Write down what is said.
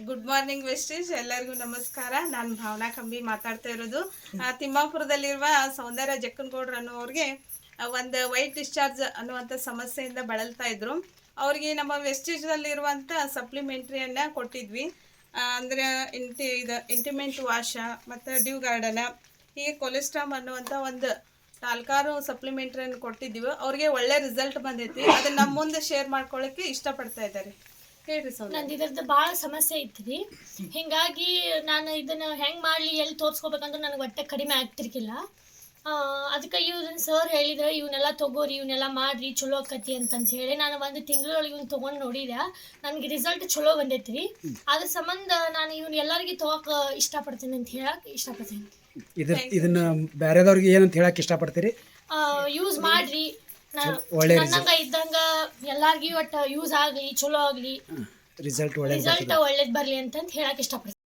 Good morning ವೆಸ್ಟೀಸ್, ಎಲ್ಲರಿಗೂ ನಮಸ್ಕಾರ. ನಾನು ಭಾವನಾ ಕಂಬಿ ಮಾತಾಡ್ತಾ ಇರೋದು. ತಿಮ್ಮಾಪುರದಲ್ಲಿರುವ ಸೌಂದರ್ಯ ಜಕ್ಕನಗೌಡ್ರು ಅನ್ನೋರಿಗೆ ಒಂದು ವೈಟ್ ಡಿಸ್ಚಾರ್ಜ್ ಅನ್ನುವಂಥ ಸಮಸ್ಯೆಯಿಂದ ಬಳಲ್ತಾ ಇದ್ರು. ಅವ್ರಿಗೆ ನಮ್ಮ ವೆಸ್ಟೀಸ್ನಲ್ಲಿರುವಂಥ ಸಪ್ಲಿಮೆಂಟ್ರಿಯನ್ನು ಕೊಟ್ಟಿದ್ವಿ. ಅಂದರೆ ಇಂಟಿಮೆಂಟ್ ವಾಶ ಮತ್ತು ಡ್ಯೂ ಗಾರ್ಡನ, ಹೀಗೆ ಕೊಲೆಸ್ಟ್ರಾಮ್ ಅನ್ನುವಂಥ ಒಂದು 4 ಸಪ್ಲಿಮೆಂಟ್ರಿಯನ್ನು ಕೊಟ್ಟಿದ್ದೀವಿ. ಅವ್ರಿಗೆ ಒಳ್ಳೆ ರಿಸಲ್ಟ್ ಬಂದೈತಿ. ಅದನ್ನು ನಮ್ಮ ಮುಂದೆ ಶೇರ್ ಮಾಡ್ಕೊಳ್ಳೋಕ್ಕೆ ಇಷ್ಟಪಡ್ತಾ ಇದ್ದಾರೆ. ಹೇಳ್ರಿ ಸರ್. ನಂದು ಇದ್ರದ್ದು ಭಾಳ ಸಮಸ್ಯೆ ಐತ್ರಿ. ಹಿಂಗಾಗಿ ನಾನು ಇದನ್ನು ಹೆಂಗೆ ಮಾಡಲಿ, ಎಲ್ಲಿ ತೋರಿಸ್ಕೋಬೇಕಂದ್ರೆ ನನಗೆ ಒಟ್ಟೆ ಕಡಿಮೆ ಆಗ್ತಿರ್ಕಿಲ್ಲ. ಅದಕ್ಕೆ ಇವ್ರನ್ನ ಸರ್ ಹೇಳಿದ್ರೆ ಇವನ್ನೆಲ್ಲ ತೊಗೋರಿ, ಇವನ್ನೆಲ್ಲ ಮಾಡಿರಿ, ಚಲೋ ಆಕತಿ ಅಂತಂತ ಹೇಳಿ ನಾನು ಒಂದು ತಿಂಗಳೊಳಗೆ ಇವ್ನು ತೊಗೊಂಡು ನೋಡಿದೆ. ನನಗೆ ರಿಸಲ್ಟ್ ಚಲೋ ಬಂದೈತಿ ರೀ. ಅದ್ರ ಸಂಬಂಧ ನಾನು ಇವ್ನು ಎಲ್ಲರಿಗೆ ತೊಗೋಕೆ ಇಷ್ಟಪಡ್ತೀನಿ ಅಂತ ಹೇಳಕ್ಕೆ ಇಷ್ಟಪಡ್ತೀನಿ. ಇದನ್ನ ಬೇರೆದವ್ರಿಗೆ ಏನಂತ ಹೇಳಕ್ಕೆ ಇಷ್ಟಪಡ್ತೀರಿ? ಯೂಸ್ ಮಾಡಿರಿ, ನನ್ನಂಗೆ ಇದ್ದಂಗೆ ಎಲ್ಲರಿಗೂ ಒಟ್ಟು ಯೂಸ್ ಆಗಲಿ, ಚಲೋ ಆಗಲಿ, ರಿಸಲ್ಟ್ ಒಳ್ಳೇದು ಬರಲಿ ಅಂತಂತ ಹೇಳಕ್ಕೆ ಇಷ್ಟಪಡ್ತೀನಿ.